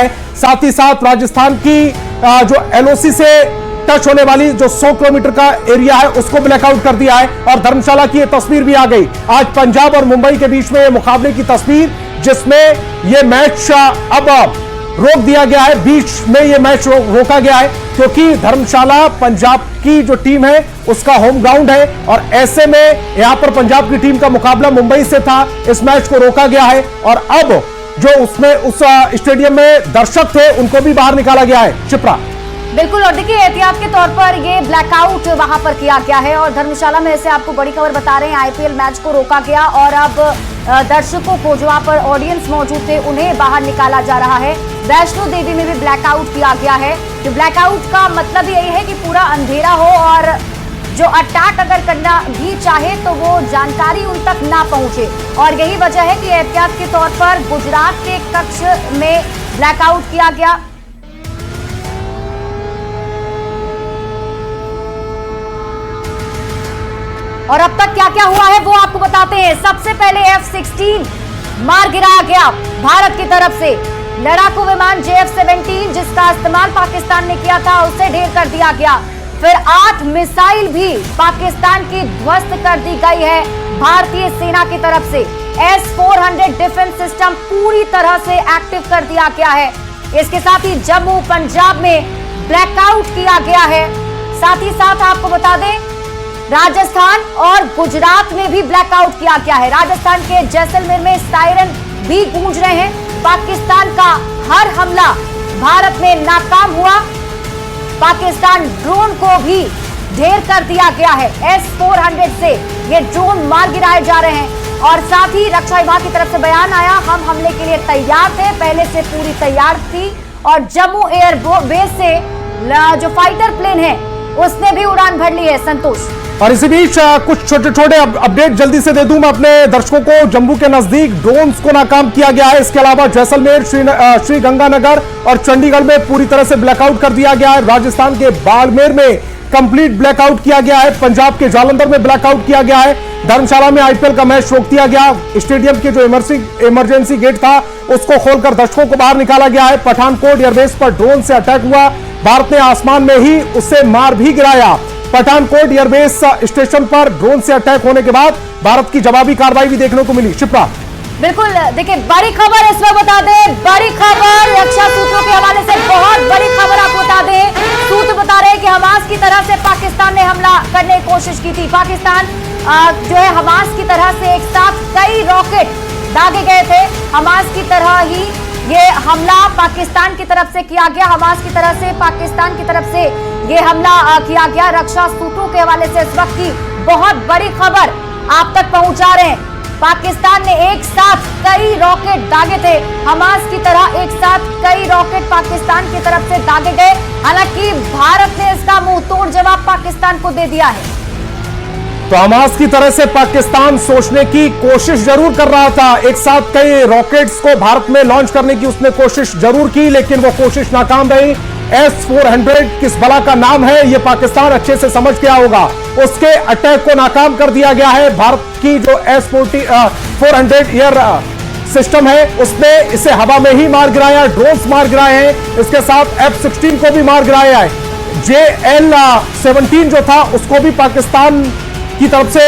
है। साथ ही साथ राजस्थान की जो एलओसी से टच होने वाली जो 100 किलोमीटर का एरिया है उसको ब्लैकआउट कर दिया है। और धर्मशाला की यह तस्वीर भी आ गई आज पंजाब और मुंबई के बीच में यह मुकाबले की तस्वीर, जिसमें यह मैच अब रोक दिया गया है। बीच में यह मैच रोका गया है क्योंकि धर्मशाला पंजाब की जो टीम है उसका होम ग्राउंड है और ऐसे में यहां पर पंजाब की टीम का मुकाबला मुंबई से था। इस मैच को रोका गया है और अब जो उसमें उस स्टेडियम में दर्शक थे उनको भी बाहर निकाला गया है। शिप्रा, बिल्कुल, और देखिए एहतियात के तौर पर ये ब्लैकआउट वहां पर किया गया है और धर्मशाला में से आपको बड़ी खबर बता रहे हैं, आईपीएल मैच को रोका गया और अब दर्शकों को जो वहां पर ऑडियंस मौजूद थे उन्हें बाहर निकाला जा रहा है। वैष्णो देवी में भी ब्लैकआउट किया गया है। तो ब्लैकआउट का मतलब यही है कि पूरा अंधेरा हो और जो अटैक अगर करना भी चाहे तो वो जानकारी उन तक ना पहुंचे, और यही वजह है कि एहतियात के तौर पर गुजरात के कक्ष में ब्लैकआउट किया गया। और अब तक क्या क्या हुआ है वो आपको बताते हैं। सबसे पहले F-16 मार गिराया गया भारत की तरफ से। लड़ाकू विमान JF-17 जिसका इस्तेमाल पाकिस्तान ने किया था उसे ढेर कर दिया गया। फिर 8 मिसाइल भी पाकिस्तान की ध्वस्त कर दी गई है भारतीय सेना की तरफ से। S-400 डिफेंस सिस्टम पूरी तरह से एक्टिव कर दिया गया है। इसके साथ ही जम्मू पंजाब में ब्लैकआउट किया गया है। साथ ही साथ आपको बता दें राजस्थान और गुजरात में भी ब्लैकआउट किया गया है। राजस्थान के जैसलमेर में सायरन भी गूंज रहे हैं। पाकिस्तान का हर हमला भारत में नाकाम हुआ। पाकिस्तान ड्रोन को भी ढेर कर दिया गया है। S-400 से ये ड्रोन मार गिराए जा रहे हैं और साथ ही रक्षा विभाग की तरफ से बयान आया, हम हमले के लिए तैयार थे, पहले से पूरी तैयार थी। और जम्मू एयर बेस से जो फाइटर प्लेन है उसने भी उड़ान भर ली है। संतोष, और इसी बीच कुछ छोटे छोटे अपडेट जल्दी से दे दूं मैं अपने दर्शकों को। जम्मू के नजदीक ड्रोन्स को नाकाम किया गया है। इसके अलावा जैसलमेर, श्री गंगानगर और चंडीगढ़ में पूरी तरह से ब्लैकआउट कर दिया गया है। राजस्थान के बाड़मेर में कंप्लीट ब्लैकआउट किया गया है। पंजाब के जालंधर में ब्लैकआउट किया गया है। धर्मशाला में आईपीएल का मैच रोक दिया गया। स्टेडियम के जो इमरजेंसी गेट था उसको खोलकर दर्शकों को बाहर निकाला गया है। पठानकोट एयरबेस पर ड्रोन से अटैक हुआ। भारत ने आसमान में ही उससे मार भी गिराया। पठानकोट एयरबेस स्टेशन पर ड्रोन से अटैक होने के बाद भारत की जवाबी कार्रवाई भी देखने को मिली। शिप्रा, बिल्कुल, देखिए बड़ी खबर इस वक्त बता दें, बड़ी खबर रक्षा सूत्रों के हवाले से बहुत बड़ी खबर आपको बता दें। सूत्र बता रहे हैं कि हमास की तरह से पाकिस्तान ने हमला करने की कोशिश की थी। पाकिस्तान जो है हमास की तरह से एक साथ कई रॉकेट दागे गए थे। हमास की तरह ही ये हमला पाकिस्तान की तरफ से किया गया। हमास की तरह से पाकिस्तान की तरफ से ये हमला किया गया। रक्षा सूत्रों के हवाले से इस वक्त की बहुत बड़ी खबर आप तक पहुंचा रहे हैं। पाकिस्तान ने एक साथ कई रॉकेट दागे थे। हमास की तरह एक साथ कई रॉकेट पाकिस्तान की तरफ से दागे गए। हालांकि भारत ने इसका मुंह तोड़ जवाब पाकिस्तान को दे दिया है। तो हमास की तरह से पाकिस्तान सोचने की कोशिश जरूर कर रहा था। एक साथ कई रॉकेट्स को भारत में लॉन्च करने की उसने कोशिश जरूर की, लेकिन वो कोशिश नाकाम रही। S-400 किस बला का नाम है ये पाकिस्तान अच्छे से समझ गया होगा। उसके अटैक को नाकाम कर दिया गया है। भारत की जो S-400 एयर सिस्टम है उसने इसे हवा में ही मार गिराया, ड्रोन्स मार गिराए हैं। इसके साथ F-16 को भी मार गिराया है। JL-17 जो था उसको भी पाकिस्तान की तरफ से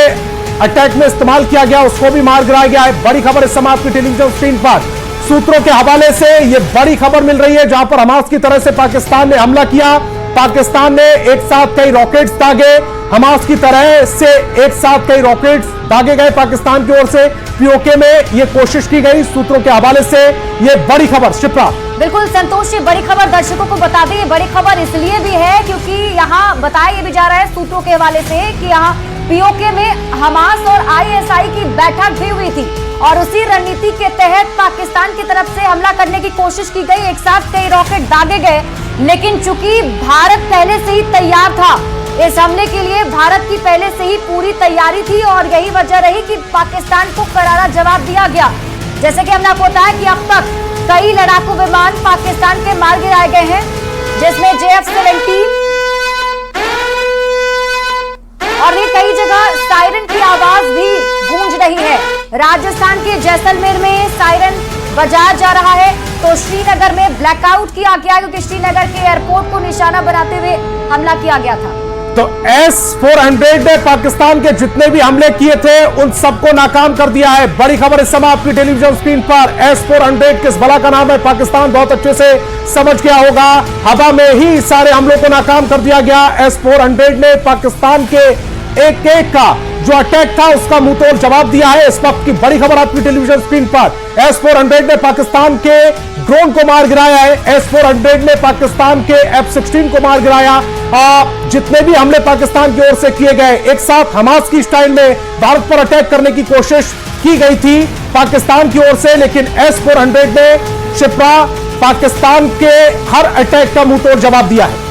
अटैक में इस्तेमाल किया गया, उसको भी मार गिराया गया है। बड़ी खबर इस समय आपकी टेलीविजन स्क्रीन पर सूत्रों के हवाले से ये बड़ी खबर मिल रही है, जहां पर हमास की तरह से पाकिस्तान ने हमला किया। पाकिस्तान ने एक साथ कई रॉकेट्स दागे। हमास की तरह से एक साथ कई रॉकेट्स दागे गए पाकिस्तान की ओर से। पीओके में ये कोशिश की गई। सूत्रों के हवाले से ये बड़ी खबर। शिप्रा, बिल्कुल संतोष, ये बड़ी खबर दर्शकों को बता दें। ये बड़ी खबर इसलिए भी है क्योंकि यहाँ बताया भी जा रहा है सूत्रों के हवाले से कि यहाँ पीओके में हमास और ISI की बैठक भी हुई थी और उसी रणनीति के तहत पाकिस्तान की तरफ से हमला करने की कोशिश की गई। एक साथ कई रॉकेट दागे गए, लेकिन चूंकि भारत पहले से ही तैयार था इस हमले के लिए, भारत की पहले से ही पूरी तैयारी थी और यही वजह रही कि पाकिस्तान को करारा जवाब दिया गया। जैसे कि हमने आपको बताया कि अब तक कई लड़ाकू विमान पाकिस्तान के मार गिराए गए हैं, जिसमें JF-17 और ये कई जगह सायरन की आवाज भी गूंज रही है। राजस्थान के जैसलमेर में सायरन बजाया जा रहा है। तो तो श्रीनगर में ब्लैकआउट किया गया क्योंकि श्रीनगर के एयरपोर्ट को निशाना बनाते हुए हमला किया गया था। तो S-400 ने पाकिस्तान के जितने भी हमले किए थे उन सबको नाकाम कर दिया है। बड़ी खबर इस समय आपकी टेलीविजन स्क्रीन पर। S-400 किस बला का नाम है, पाकिस्तान बहुत अच्छे से समझ गया होगा। हवा में ही सारे हमलों को नाकाम कर दिया गया। S-400 ने पाकिस्तान के एक एक का जो अटैक था उसका मुंहतोड़ जवाब दिया है। इस वक्त की बड़ी खबर आपकी टेलीविजन स्क्रीन पर। S-400 ने पाकिस्तान के ड्रोन को मार गिराया है। S-400 ने पाकिस्तान के F-16 को मार गिराया। जितने भी हमले पाकिस्तान की ओर से किए गए, एक साथ हमास की स्टाइल में भारत पर अटैक करने की कोशिश की गई थी पाकिस्तान की ओर से, लेकिन S-400 ने शिप्रा पाकिस्तान के हर अटैक का मुंहतोड़ जवाब दिया है।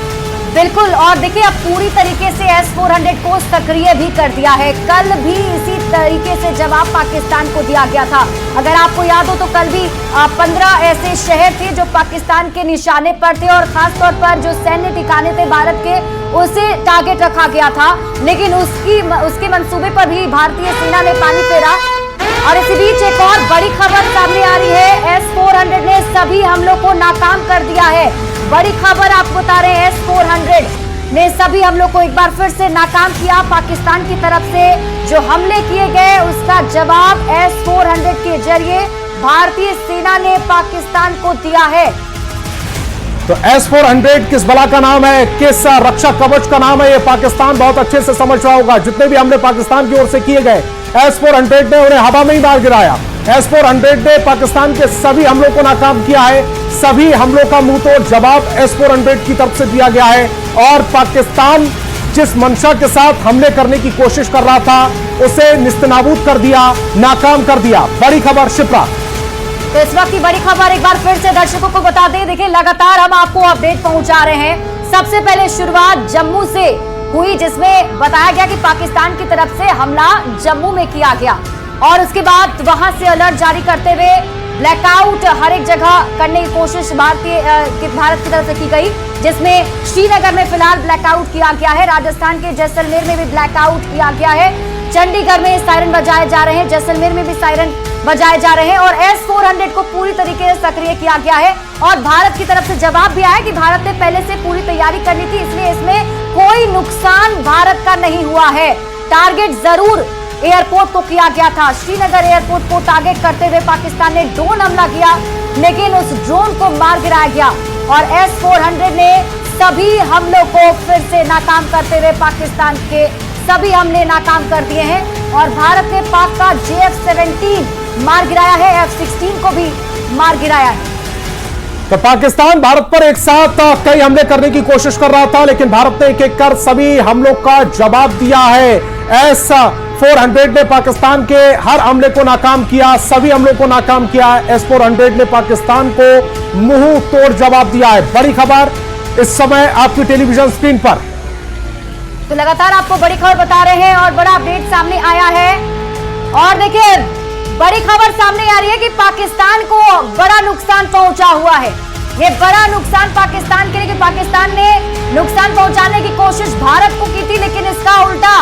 बिल्कुल, और देखिए अब पूरी तरीके से S-400 को सक्रिय भी कर दिया है। कल भी इसी तरीके से जवाब पाकिस्तान को दिया गया था। अगर आपको याद हो तो कल भी 15 ऐसे शहर थे जो पाकिस्तान के निशाने पर थे और खास तौर पर जो सैन्य ठिकाने थे भारत के, उसे टारगेट रखा गया था। लेकिन उसके मंसूबे पर भी भारतीय सेना ने पानी फेरा। और इसी बीच एक और बड़ी खबर सामने आ रही है। S-400 ने सभी हमलों को नाकाम कर दिया है। बड़ी खबर आपको बता रहे हैं, S-400 ने सभी हमलों को एक बार फिर से नाकाम किया। पाकिस्तान की तरफ से जो हमले किए गए उसका जवाब S-400 के जरिए भारतीय सेना ने पाकिस्तान को दिया है। तो S-400 किस बला का नाम है, किस रक्षा कवच का नाम है, ये पाकिस्तान बहुत अच्छे से समझ रहा होगा। जितने भी हमले पाकिस्तान की ओर से किए गए, S-400 ने उन्हें हवा में ही मार गिराया। S-400 ने पाकिस्तान के सभी हमलों को नाकाम किया है। सभी हमलों का मुंहतोड़ जवाब S-400 की तरफ से दिया गया है। और पाकिस्तान जिस मंशा के साथ हमले करने की कोशिश कर रहा था उसे निस्तनाबूद कर दिया, नाकाम कर दिया। बड़ी खबर शिप्रा। तो इस वक्त की बड़ी खबर एक बार फिर से दर्शकों को बता दें। देखिए लगातार हम आपको अपडेट पहुंचा रहे हैं। सबसे पहले शुरुआत जम्मू से हुई, जिसमें बताया गया कि पाकिस्तान की तरफ से हमला जम्मू में किया गया और उसके बाद वहां से अलर्ट जारी करते हुए ब्लैकआउट हर एक जगह करने की कोशिश भारत की तरफ से की गई, जिसमें श्रीनगर में फिलहाल ब्लैकआउट किया गया है। राजस्थान के जैसलमेर में भी ब्लैकआउट किया गया है। चंडीगढ़ में सायरन बजाए जा रहे हैं, जैसलमेर में भी सायरन बजाए जा रहे हैं और S-400 को पूरी तरीके से सक्रिय किया गया है। और भारत की तरफ से जवाब भी आया कि भारत ने पहले से पूरी तैयारी कर ली थी, इसलिए इसमें कोई नुकसान भारत का नहीं हुआ है। टारगेट जरूर एयरपोर्ट को किया गया था। श्रीनगर एयरपोर्ट को टारगेट करते हुए पाकिस्तान ने ड्रोन हमला किया, लेकिन उस ड्रोन को मार गिराया गया और S-400 ने सभी हमलों को फिर से नाकाम करते हुए पाकिस्तान के सभी हमले नाकाम कर दिए हैं। और भारत ने पाक का F-17 मार गिराया है, F-16 को भी मार गिराया है। तो पाकिस्तान भारत पर एक साथ कई हमले करने की कोशिश कर रहा था, लेकिन भारत ने एक एक कर सभी हमलों का जवाब दिया है। S-400 ने पाकिस्तान के हर हमले को नाकाम किया, सभी हमलों को नाकाम किया। S-400 ने पाकिस्तान को मुंह तोड़ जवाब दिया है। बड़ी खबर इस समय आपकी टेलीविजन स्क्रीन पर। तो लगातार आपको बड़ी खबर बता रहे हैं और बड़ा अपडेट सामने आया है। और देखिए बड़ी खबर सामने आ रही है कि पाकिस्तान को बड़ा नुकसान पहुंचा हुआ है। ये बड़ा नुकसान पाकिस्तान के लिए, कि पाकिस्तान ने नुकसान पहुंचाने की कोशिश भारत को की थी, लेकिन इसका उल्टा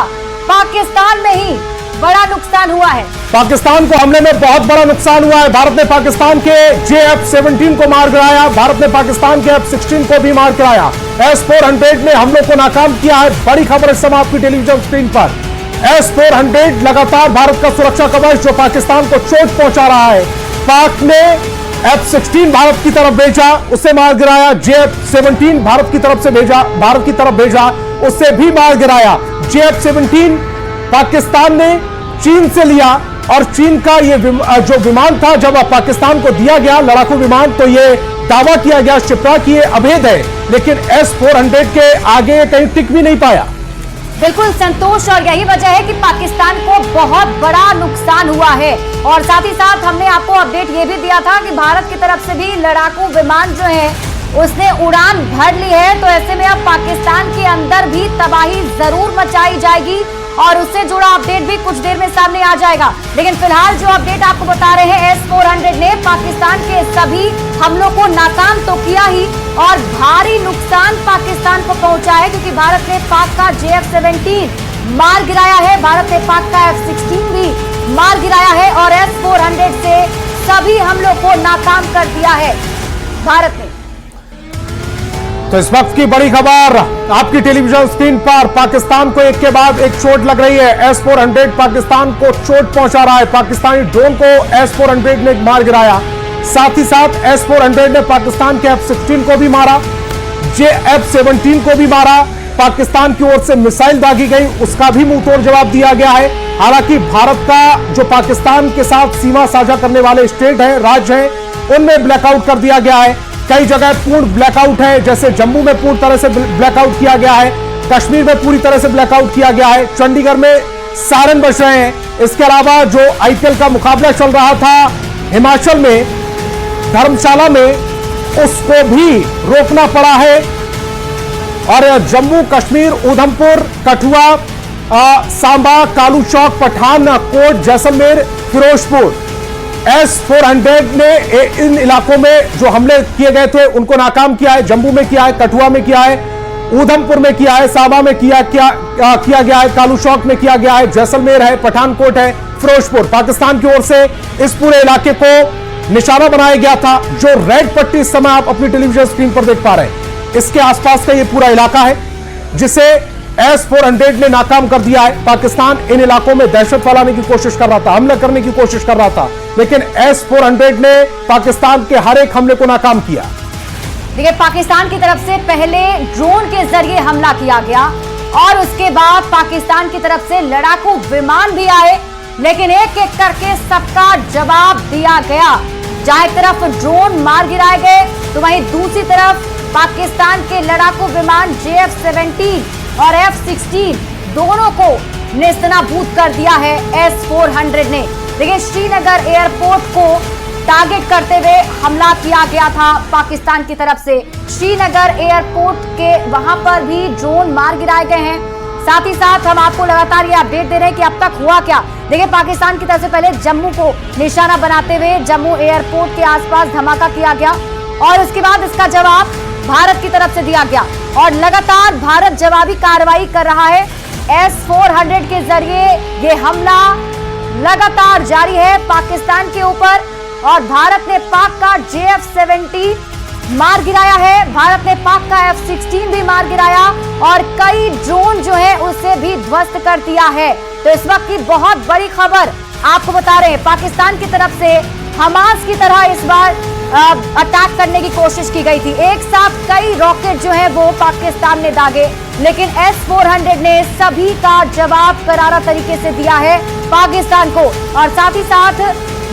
पाकिस्तान में ही बड़ा नुकसान हुआ है। पाकिस्तान को हमले में बहुत बड़ा नुकसान हुआ है। भारत ने पाकिस्तान के F-17 को मार गिराया, भारत ने पाकिस्तान के F-16 को भी मार गिराया। S-400 ने हमलों को नाकाम किया है। बड़ी खबर इस समय आपकी टेलीविजन स्क्रीन पर। S-400 लगातार भारत का सुरक्षा कवच जो पाकिस्तान को चोट पहुंचा रहा है। पाक ने F-16 भारत की तरफ भेजा, उसे मार गिराया। F-17 भारत की तरफ भेजा, उससे भी मार गिराया। F-17 पाकिस्तान ने चीन से लिया और चीन का ये जो विमान था जब पाकिस्तान को दिया गया लड़ाकू विमान, तो ये दावा किया गया शिप्रा की ये अवैध है, लेकिन S-400 के आगे कहीं टिक भी नहीं पाया। बिल्कुल संतोष, और यही वजह है कि पाकिस्तान को बहुत बड़ा नुकसान हुआ है। और साथ ही साथ हमने आपको अपडेट ये भी दिया था कि भारत की तरफ से भी लड़ाकू विमान जो है उसने उड़ान भर ली है। तो ऐसे में अब पाकिस्तान के अंदर भी तबाही जरूर मचाई जाएगी और उससे जुड़ा अपडेट भी कुछ देर में सामने आ जाएगा। लेकिन फिलहाल जो अपडेट आपको बता रहे हैं, S-400 ने पाकिस्तान के सभी हमलों को नाकाम तो किया ही और भारी नुकसान पाकिस्तान को पहुंचा है, क्योंकि भारत ने पाक का F-17 मार गिराया है, भारत ने पाक का F-16 भी मार गिराया है और S-400 से सभी हमलों को नाकाम कर दिया है। भारत ने। तो इस वक्त की बड़ी खबर आपकी टेलीविजन स्क्रीन पर, पाकिस्तान को एक के बाद एक चोट लग रही है। S-400 पाकिस्तान को चोट पहुंचा रहा है। पाकिस्तानी ड्रोन को S-400 ने मार गिराया, साथ ही साथ S-400 ने पाकिस्तान के F-16 को भी मारा, F-17 को भी मारा। पाकिस्तान की ओर से मिसाइल दागी गई, उसका भी मुंह तोड़ जवाब दिया गया है। हालांकि भारत का जो पाकिस्तान के साथ सीमा साझा करने वाले स्टेट हैं, राज्य हैं, उनमें ब्लैकआउट कर दिया गया है। कई जगह पूर्ण ब्लैकआउट है, जैसे जम्मू में पूर्ण तरह से ब्लैकआउट किया गया है, कश्मीर में पूरी तरह से ब्लैकआउट किया गया है, चंडीगढ़ में सायरन बज रहे हैं। इसके अलावा जो IPL का मुकाबला चल रहा था हिमाचल में, धर्मशाला में, उसको भी रोकना पड़ा है। और जम्मू कश्मीर, उधमपुर, कठुआ, सांबा, कालू चौक, पठानकोट, जैसलमेर, फिरोजपुर, S-400 ने इन इलाकों में जो हमले किए गए थे उनको नाकाम किया है। जम्मू में किया है, कठुआ में किया है, उधमपुर में किया है, सांबा में किया गया है, कालू चौक में किया गया है, जैसलमेर है, पठानकोट है, फिरोजपुर। पाकिस्तान की ओर से इस पूरे इलाके को निशाना बनाया गया था। जो रेड पट्टी इस समय आप अपनी टेलीविजन स्क्रीन पर देख पा रहे हैं, इसके आसपास का ये पूरा इलाका है जिसे S-400 ने नाकाम कर दिया है। पाकिस्तान इन इलाकों में दहशत फैलाने की कोशिश कर रहा था, हमला करने की कोशिश कर रहा था, लेकिन S-400 ने पाकिस्तान के हर एक हमले को नाकाम किया। देखिए, पाकिस्तान की तरफ से पहले ड्रोन के जरिए हमला किया गया और उसके बाद पाकिस्तान की तरफ से लड़ाकू विमान भी आए, लेकिन एक एक करके सबका जवाब दिया गया। जहां एक तरफ ड्रोन मार गिराए गए, तो वहीं दूसरी तरफ पाकिस्तान के लड़ाकू विमान JF-17 और F-16 दोनों को नेस्तनाबूद कर दिया है S-400 ने। देखिए, श्रीनगर एयरपोर्ट को टारगेट करते हुए हमला किया गया था पाकिस्तान की तरफ से। श्रीनगर एयरपोर्ट के वहां पर भी ड्रोन मार गिराए गए हैं। साथ ही साथ हम आपको लगातार ये अपडेट दे रहे हैं कि अब तक हुआ क्या। देखिए, पाकिस्तान की तरफ से पहले जम्मू को निशाना बनाते हुए जम्मू एयरपोर्ट के आसपास धमाका किया गया और उसके बाद इसका जवाब भारत की तरफ से दिया गया और लगातार भारत जवाबी कार्रवाई कर रहा है। S-400 के जरिए ये हमला लगातार जारी है पाकिस्तान के ऊपर और भारत ने पाक का JF-17 मार गिराया है, भारत ने पाक का F-16 भी मार गिराया और कई ड्रोन जो है उसे भी ध्वस्त कर दिया है। तो इस वक्त की बहुत बड़ी खबर आपको बता रहे हैं, पाकिस्तान की तरफ से हमास की तरह इस बार अटैक करने की कोशिश की गई थी। एक साथ कई रॉकेट जो है वो पाकिस्तान ने दागे, लेकिन S-400 ने सभी का जवाब करारा तरीके से दिया है पाकिस्तान को। और साथ ही साथ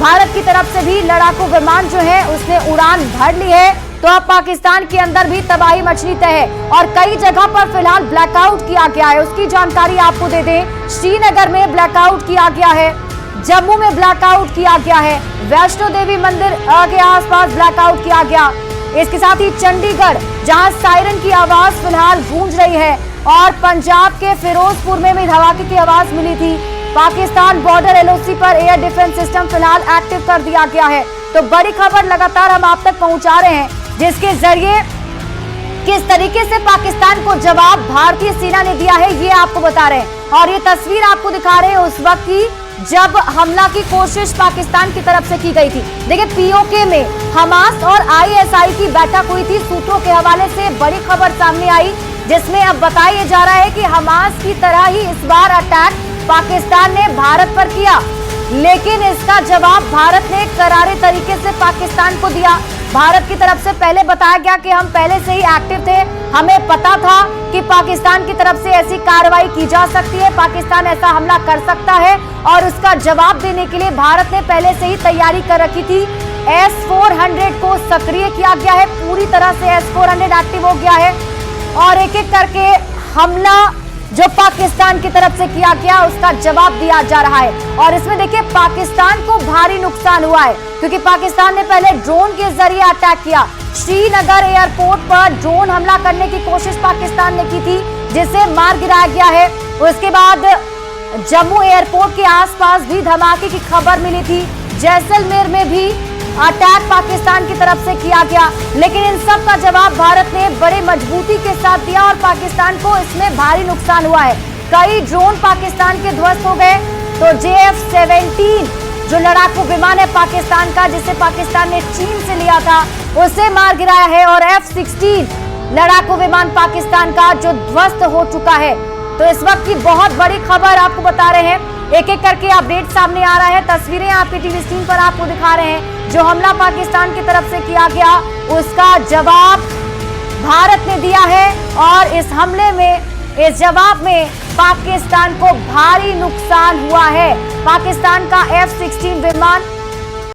भारत की तरफ से भी लड़ाकू विमान जो है उसने उड़ान भर ली है। तो अब पाकिस्तान के अंदर भी तबाही मचनी तय है और कई जगह पर फिलहाल ब्लैकआउट किया गया है। उसकी जानकारी आपको दे दें, श्रीनगर में ब्लैकआउट किया गया है, जम्मू में ब्लैकआउट किया गया है, वैष्णो देवी मंदिर के आसपास ब्लैकआउट किया गया। इसके साथ ही चंडीगढ़, जहां सायरन की आवाज फिलहाल गूंज रही है और पंजाब के फिरोजपुर में भी धमाके की आवाज मिली थी। पाकिस्तान बॉर्डर LOC पर एयर डिफेंस सिस्टम फिलहाल एक्टिव कर दिया गया है। तो बड़ी खबर लगातार हम आप तक पहुंचा रहे हैं, जिसके जरिए किस तरीके से पाकिस्तान को जवाब भारतीय सेना ने दिया है ये आपको बता रहे हैं। और ये तस्वीर आपको दिखा रहे हैं उस वक्त की जब हमला की कोशिश पाकिस्तान की तरफ से की गई थी। देखिए, POK में हमास और ISI की बैठक हुई थी। सूत्रों के हवाले से बड़ी खबर सामने आई, जिसमें अब बताया जा रहा है कि हमास की तरह ही इस बार अटैक पाकिस्तान ने भारत पर किया, लेकिन इसका जवाब भारत ने करारे तरीके से पाकिस्तान को दिया। भारत की तरफ से पहले बताया गया कि हम पहले से ही एक्टिव थे, हमें पता था कि पाकिस्तान की तरफ से ऐसी कार्रवाई की जा सकती है, पाकिस्तान ऐसा हमला कर सकता है और उसका जवाब देने के लिए भारत ने पहले से ही तैयारी कर रखी थी। S-400 को सक्रिय किया गया है, पूरी तरह से S-400 एक्टिव हो गया है और एक एक करके हमला जो पाकिस्तान की तरफ से किया गया उसका जवाब दिया जा रहा है। और इसमें देखिए, पाकिस्तान को भारी नुकसान हुआ है क्योंकि पाकिस्तान ने पहले ड्रोन के जरिए अटैक किया। श्रीनगर एयरपोर्ट पर ड्रोन हमला करने की कोशिश पाकिस्तान ने की थी, जिसे मार गिराया गया है। उसके बाद जम्मू एयरपोर्ट के आसपास भी धमाके की खबर मिली थी। जैसलमेर में भी अटैक पाकिस्तान की तरफ से किया गया, लेकिन इन सब का जवाब भारत ने बड़े मजबूती के साथ दिया और पाकिस्तान को इसमें भारी नुकसान हुआ है। कई ड्रोन पाकिस्तान के ध्वस्त हो गए। तो JF-17 जो लड़ाकू विमान है पाकिस्तान का, जिसे पाकिस्तान ने चीन से लिया था, उसे मार गिराया है। और F-16 लड़ाकू विमान पाकिस्तान का जो ध्वस्त हो चुका है। तो इस वक्त की बहुत बड़ी खबर आपको बता रहे हैं, एक एक करके अपडेट सामने आ रहा है। तस्वीरें आपकी टीवी स्क्रीन पर आपको दिखा रहे हैं। जो हमला पाकिस्तान की तरफ से किया गया, उसका जवाब भारत ने दिया है और इस हमले में, इस जवाब में पाकिस्तान को भारी नुकसान हुआ है। पाकिस्तान का F-16 विमान